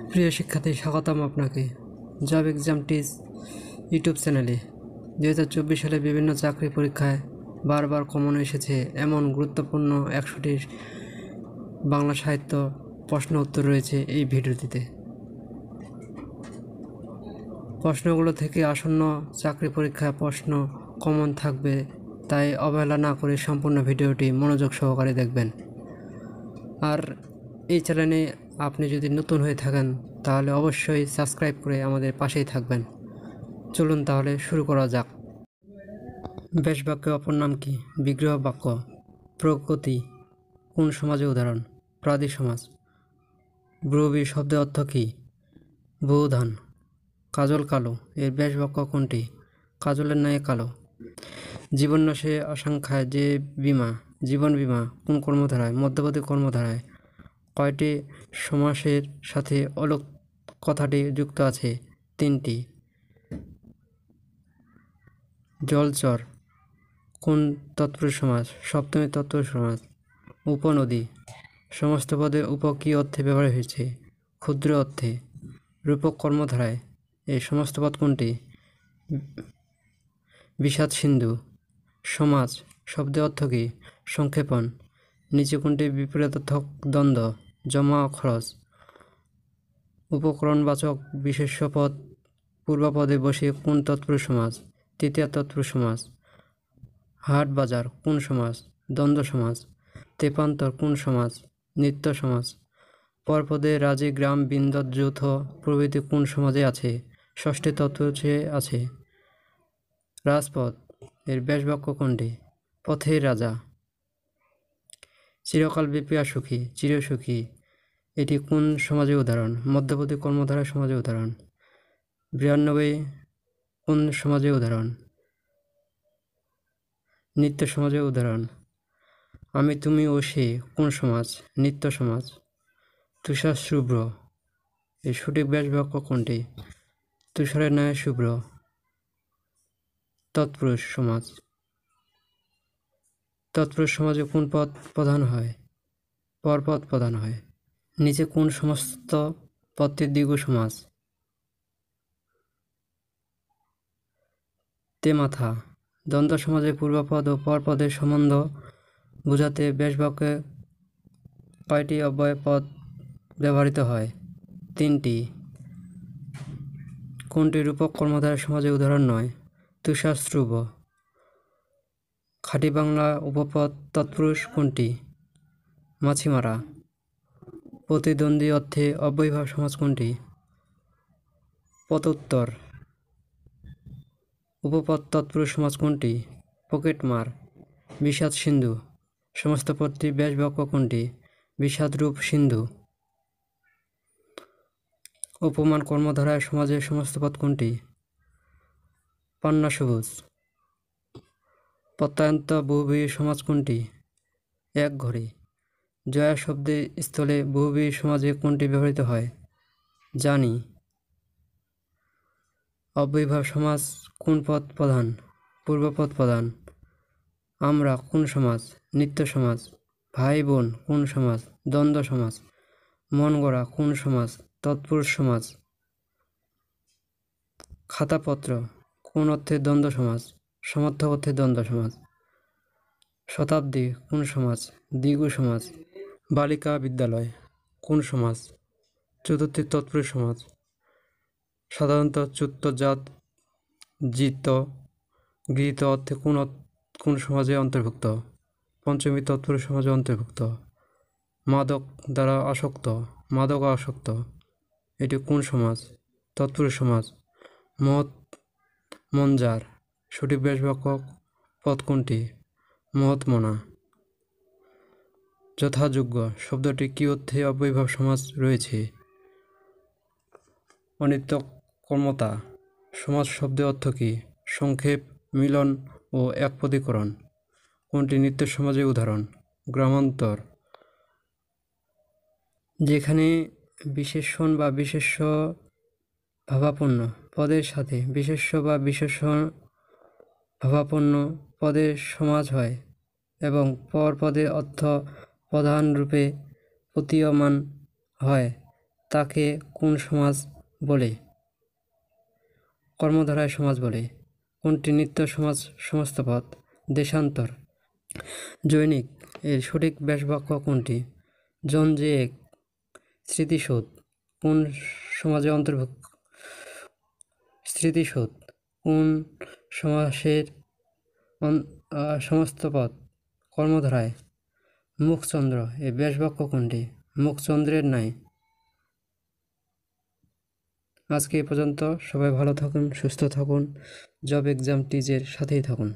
প্রিয় শিক্ষার্থী, স্বাগতম আপনাকে জব এক্সাম টিচ ইউটিউব চ্যানেলে। 2024 সালে বিভিন্ন চাকরি পরীক্ষায় বারবার কমন এসেছে এমন গুরুত্বপূর্ণ 100টি বাংলা সাহিত্য প্রশ্ন উত্তর রয়েছে এই ভিডিওটিতে। প্রশ্নগুলো থেকে আসন্ন চাকরি পরীক্ষায় প্রশ্ন কমন থাকবে, তাই অবহেলা না করে সম্পূর্ণ ভিডিওটি মনোযোগ সহকারে দেখবেন। আর এই চ্যানেলে আপনি যদি নতুন হয়ে থাকেন তাহলে অবশ্যই সাবস্ক্রাইব করে আমাদের পাশেই থাকবেন। চলুন তাহলে শুরু করা যাক। বেশ বাক্যের অপর নাম কি? বিগ্রহ বাক্য। প্রগতি কোন সমাজের উদাহরণ? প্রাদি সমাজ। ব্রবি শব্দের অর্থ কী? বহুধান। কাজল কালো এর বেশ বাক্য কোনটি? কাজলের ন্যায় কালো। জীবন্যাসে আশঙ্কায় যে বীমা, জীবন বীমা কোন কর্মধারায়? মধ্যবর্তী কর্মধারায়। কয়টি সমাসের সাথে অলোক কথাটি যুক্ত আছে? 3টি। জলচর কোন তৎপুরুষ সমাজ? সপ্তমী তৎপুরুষ সমাজ। উপনদী সমস্ত পদে উপ কী অর্থে ব্যবহার হয়েছে? ক্ষুদ্র অর্থে। রূপক কর্মধারায় এই সমস্ত পদ কোনটি? বিষাদ সিন্ধু। সমাজ শব্দের অর্থ কী? সংক্ষেপণ। নিচে কোনটি বিপরীতার্থক দ্বন্দ্ব? জমা খরচ। উপকরণবাচক বিশেষ্য পদ পূর্বপদে বসে কোন তৎপুরুষ সমাজ? তৃতীয় তৎপুরুষ সমাজ। হাট বাজার কোন সমাজ? দ্বন্দ্ব সমাজ। তেপান্তর কোন সমাজ? নিত্য সমাজ। পরপদে রাজে গ্রাম বিন্দর যৌথ প্রভৃতি কোন সমাজে আছে? ষষ্ঠী তৎপুরুষে আছে। রাজপথ এর ব্যাস বাক্য কোনটি? পথের রাজা। চিরকাল বিপিয়া সুখী, চিরসুখী এটি কোন সমাজের উদাহরণ? মধ্যবর্তী কর্মধারা সমাজের উদাহরণ। 92 কোন সমাজের উদাহরণ? নিত্য সমাজের উদাহরণ। আমি তুমি ও সে কোন সমাজ? নিত্য সমাজ। তুষার শুভ্র এর সঠিক ব্যাস বাক্য কোনটি? তুষারের ন্যায় শুভ্র। তৎপুরুষ সমাজ। তৎপুরুষ সমাজে কোন পদ প্রধান হয়? পরপদ প্রধান হয়। নিচে কোন সমস্ত পদটির দ্বিগু সমাজ? তে মাথা। দ্বন্দ্ব সমাজে পূর্বপদ ও পরপদের সম্বন্ধ বোঝাতে ব্যাস বাক্যে কয়টি অব্যয় পদ ব্যবহৃত হয়? 3টি। কোনটি রূপক কর্মধারয় সমাজের উদাহরণ নয়? তুষার ধ্রুব। খাঁটি বাংলা উপপদ তৎপুরুষ কোনটি? মাছিমারা। প্রতিদ্বন্দ্বী অর্থে অব্যয়ীভাব সমাজ কোনটি? পদোত্তর। উপপদ তৎপুরুষ সমাজ কোনটি? পকেটমার। বিষাদ সিন্ধু সমস্ত পদটি ব্যাস বাক্য কোনটি? বিষাদরূপ সিন্ধু। উপমান কর্মধারায় সমাজের সমস্ত পদ কোনটি? পান্না সবুজ। প্রত্যয়ন্ত বহুব্রীহি সমাজ কোনটি? এক ঘড়ি। জয়া শব্দের স্থলে বহুব্রীহি সমাজে কোনটি ব্যবহৃত হয়? জানি। অব্যয়ীভাব সমাজ কোন পদ প্রধান? পূর্বপদ প্রধান। আমরা কোন সমাজ? নিত্য সমাজ। ভাই বোন কোন সমাজ? দ্বন্দ্ব সমাজ। মন গড়া কোন সমাজ? তৎপুরুষ সমাজ। খাতাপত্র কোন অর্থে দ্বন্দ্ব সমাজ? সমর্থক অর্থে দ্বন্দ্ব সমাজ। শতাব্দী কোন সমাজ? দ্বিগু সমাজ। বালিকা বিদ্যালয় কোন সমাজ? চতুর্থী তৎপুরুষ সমাজ। সাধারণত চ্যুতজাত জিত গৃহীত অর্থে কোন সমাজে অন্তর্ভুক্ত? পঞ্চমী তৎপুরুষ সমাজে অন্তর্ভুক্ত। মাদক দ্বারা আসক্ত, মাদক আসক্ত এটি কোন সমাজ? তৎপুরুষ সমাজ। মহৎ মঞ্জার সঠিক ব্যাস বাক্য পদ কোনটি? মহৎমনা। যথাযোগ্য শব্দটি কী অর্থে অব্যয়ীভাব সমাজ রয়েছে? অনিত্য কর্মতা। সমাজ শব্দের অর্থ কী? সংক্ষেপ, মিলন ও একপদীকরণ। কোনটি নিত্য সমাজের উদাহরণ? গ্রামান্তর। যেখানে বিশেষণ বা বিশেষ্য ভাবাপন্ন পদের সাথে বিশেষ্য বা বিশেষণ ভাবাপন্ন পদের সমাজ হয় এবং পর পদের অর্থ প্রধান রূপে প্রতীয়মান হয়, তাকে কোন সমাজ বলে? কর্মধারায় সমাজ বলে। কোনটি নিত্য সমাজ সমস্ত পদ? দেশান্তর। জৈনিক এর সঠিক ব্যাসবাক্য কোনটি? জন যে এক। স্মৃতিসৌধ কোন সমাজে অন্তর্ভুক্ত? স্মৃতিসৌধ কোন সমাসের সমস্ত পদ? কর্মধারায়। মুখচন্দ্র এর ব্যাসবাক্য কোনটি? মুখচন্দ্রের ন্যায়। আজকে এ পর্যন্ত। সবাই ভালো থাকুন, সুস্থ থাকুন, জব এক্সাম টিজের সাথেই থাকুন।